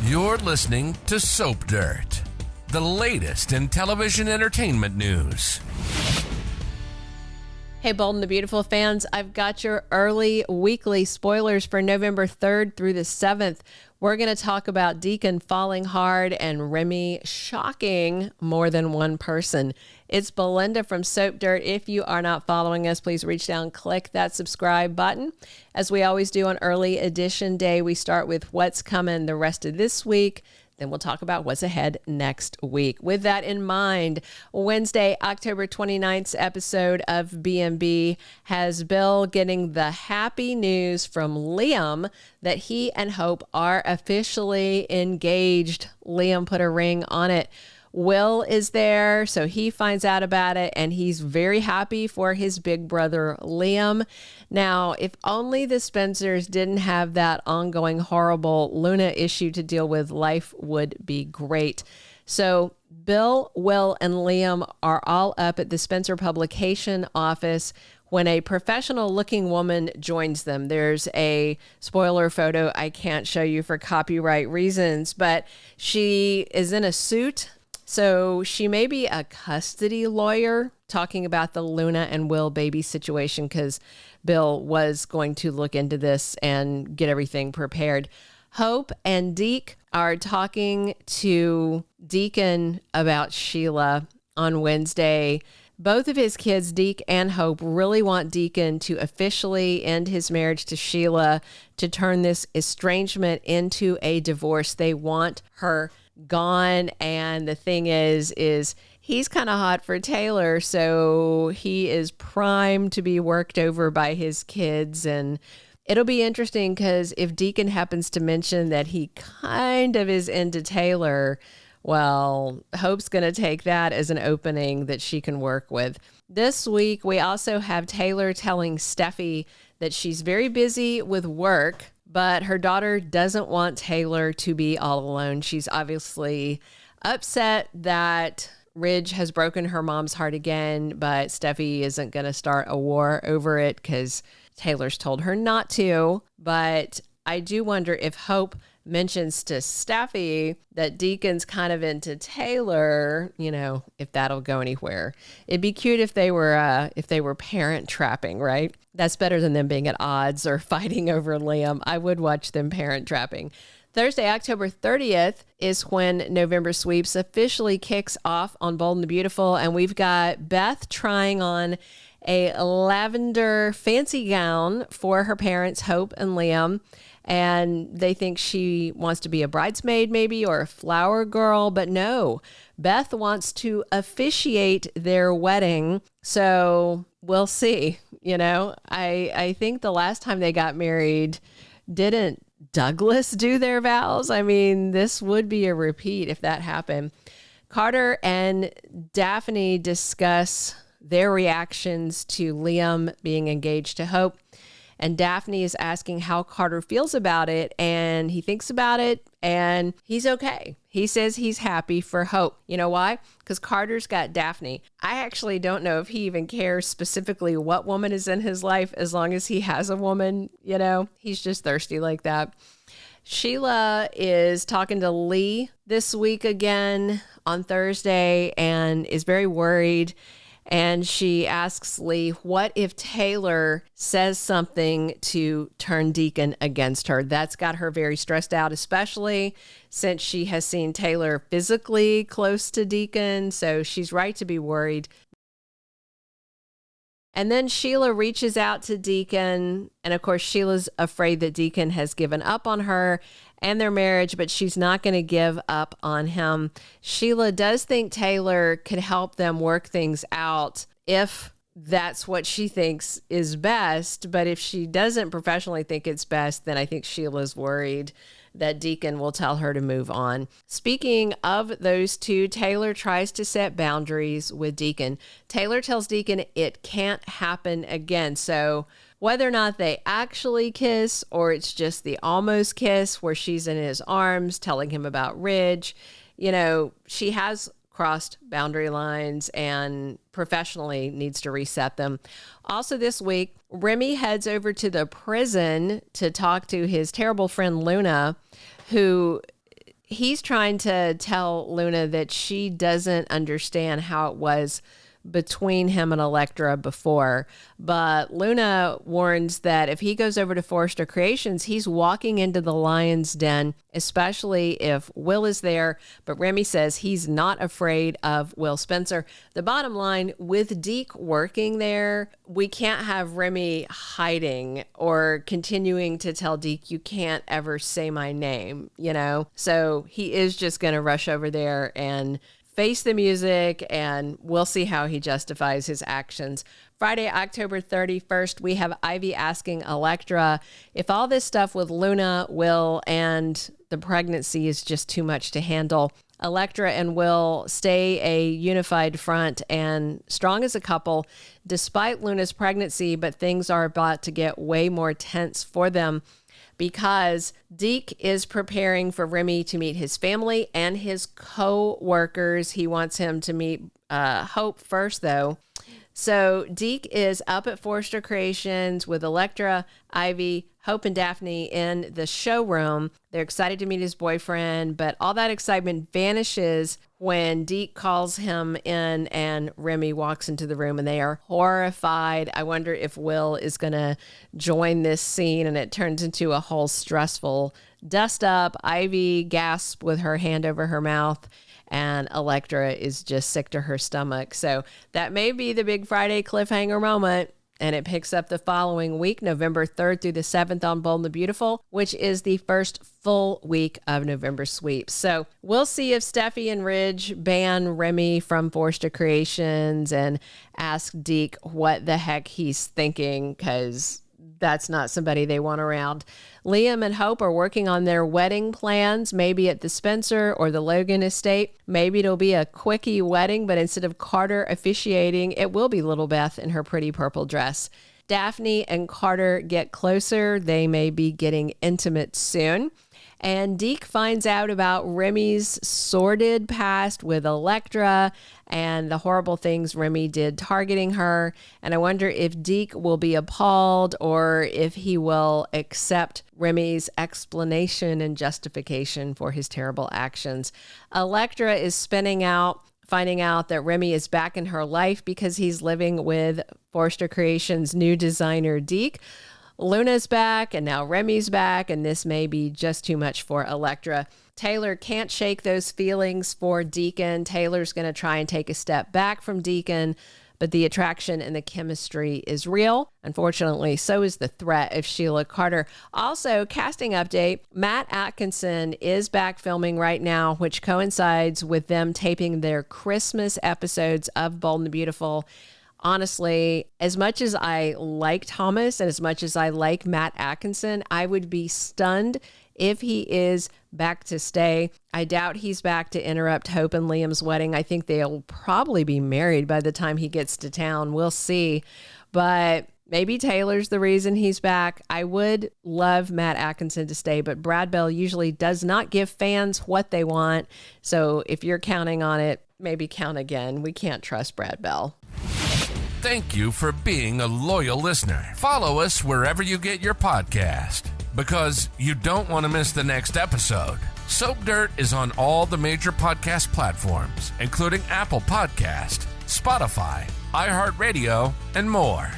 You're listening to Soap Dirt, the latest in television entertainment news. Hey, Bold and the Beautiful fans, I've got your early weekly spoilers for November 3rd through the 7th. We're going to talk about Deacon falling hard and Remy shocking more than one person. It's Belinda from Soap Dirt. If you are not following us, please reach down, click that subscribe button. As we always do on early edition day, we start with what's coming the rest of this week. Then we'll talk about what's ahead next week. With that in mind, Wednesday, October 29th's episode of B&B has Bill getting the happy news from Liam that he and Hope are officially engaged. Liam put a ring on it. Will is there, so he finds out about it, and he's very happy for his big brother, Liam. Now, if only the Spencers didn't have that ongoing horrible Luna issue to deal with, life would be great. So Bill, Will, and Liam are all up at the Spencer publication office when a professional-looking woman joins them. There's a spoiler photo I can't show you for copyright reasons, but she is in a suit. So she may be a custody lawyer talking about the Luna and Will baby situation because Bill was going to look into this and get everything prepared. Hope and Deke are talking to Deacon about Sheila on Wednesday. Both of his kids, Deke and Hope, really want Deacon to officially end his marriage to Sheila, to turn this estrangement into a divorce. They want her gone, and the thing is he's kind of hot for Taylor, so he is primed to be worked over by his kids. And it'll be interesting because if Deacon happens to mention that he kind of is into Taylor, well, Hope's going to take that as an opening that she can work with. This week, we also have Taylor telling Steffi that she's very busy with work, but her daughter doesn't want Taylor to be all alone. She's obviously upset that Ridge has broken her mom's heart again, but Steffi isn't going to start a war over it because Taylor's told her not to. But I do wonder if Hope mentions to Steffi that Deacon's kind of into Taylor, if that'll go anywhere. It'd be cute if they were parent trapping, right? That's better than them being at odds or fighting over Liam. I would watch them parent trapping. Thursday, October 30th is when November Sweeps officially kicks off on Bold and the Beautiful, and we've got Beth trying on a lavender fancy gown for her parents, Hope and Liam. And they think she wants to be a bridesmaid maybe, or a flower girl, but no, Beth wants to officiate their wedding. So we'll see. I think the last time they got married, didn't Douglas do their vows? I mean, this would be a repeat if that happened. Carter and Daphne discuss their reactions to Liam being engaged to Hope. And Daphne is asking how Carter feels about it, and he thinks about it, and he's okay. He says he's happy for Hope. You know why? Because Carter's got Daphne. I actually don't know if he even cares specifically what woman is in his life, as long as he has a woman, he's just thirsty like that. Sheila is talking to Lee this week again on Thursday and is very worried. And she asks Lee, what if Taylor says something to turn Deacon against her? That's got her very stressed out, especially since she has seen Taylor physically close to Deacon. So she's right to be worried. And then Sheila reaches out to Deacon. And of course, Sheila's afraid that Deacon has given up on her and their marriage, but she's not going to give up on him. Sheila does think Taylor could help them work things out if that's what she thinks is best. But if she doesn't professionally think it's best, then I think Sheila's worried that Deacon will tell her to move on. Speaking of those two, Taylor tries to set boundaries with Deacon. Taylor tells Deacon it can't happen again. So whether or not they actually kiss, or it's just the almost kiss where she's in his arms telling him about Ridge, she has crossed boundary lines and professionally needs to reset them. Also this week, Remy heads over to the prison to talk to his terrible friend Luna, who he's trying to tell Luna that she doesn't understand how it was between him and Elektra before. But Luna warns that if he goes over to Forrester Creations, he's walking into the lion's den, especially if Will is there. But Remy says he's not afraid of Will Spencer. The bottom line, with Deke working there, we can't have Remy hiding or continuing to tell Deke, you can't ever say my name, you know? So he is just going to rush over there and face the music, and we'll see how he justifies his actions. Friday, October 31st, we have Ivy asking Elektra if all this stuff with Luna, Will, and the pregnancy is just too much to handle. Elektra and Will stay a unified front and strong as a couple despite Luna's pregnancy, but things are about to get way more tense for them, because Deke is preparing for Remy to meet his family and his co-workers. He wants him to meet Hope first, though. So Deke is up at Forrester Creations with Elektra, Ivy, Hope, and Daphne in the showroom. They're excited to meet his boyfriend, but all that excitement vanishes when Deke calls him in and Remy walks into the room, and they are horrified. I wonder if Will is going to join this scene and it turns into a whole stressful dust up. Ivy gasps with her hand over her mouth, and Elektra is just sick to her stomach. So that may be the big Friday cliffhanger moment. And it picks up the following week, November 3rd through the 7th on Bold and the Beautiful, which is the first full week of November sweeps. So we'll see if Steffi and Ridge ban Remy from Forrester Creations and ask Deke what the heck he's thinking, because that's not somebody they want around. Liam and Hope are working on their wedding plans, maybe at the Spencer or the Logan estate. Maybe it'll be a quickie wedding, but instead of Carter officiating, it will be Little Beth in her pretty purple dress. Daphne and Carter get closer. They may be getting intimate soon. And Deke finds out about Remy's sordid past with Elektra and the horrible things Remy did targeting her. And I wonder if Deke will be appalled or if he will accept Remy's explanation and justification for his terrible actions. Elektra is spinning out, finding out that Remy is back in her life because he's living with Forrester Creations' new designer, Deke. Luna's back, and now Remy's back, and this may be just too much for Elektra. Taylor can't shake those feelings for Deacon. Taylor's going to try and take a step back from Deacon, but the attraction and the chemistry is real. Unfortunately, so is the threat of Sheila Carter. Also, casting update, Matt Atkinson is back filming right now, which coincides with them taping their Christmas episodes of Bold and the Beautiful. Honestly, as much as I like Thomas and as much as I like Matt Atkinson, I would be stunned if he is back to stay. I doubt he's back to interrupt Hope and Liam's wedding. I think they'll probably be married by the time he gets to town. We'll see. But maybe Taylor's the reason he's back. I would love Matt Atkinson to stay, but Brad Bell usually does not give fans what they want. So if you're counting on it, maybe count again. We can't trust Brad Bell. Thank you for being a loyal listener. Follow us wherever you get your podcast, because you don't want to miss the next episode. Soap Dirt is on all the major podcast platforms, including Apple Podcast, Spotify, iHeartRadio, and more.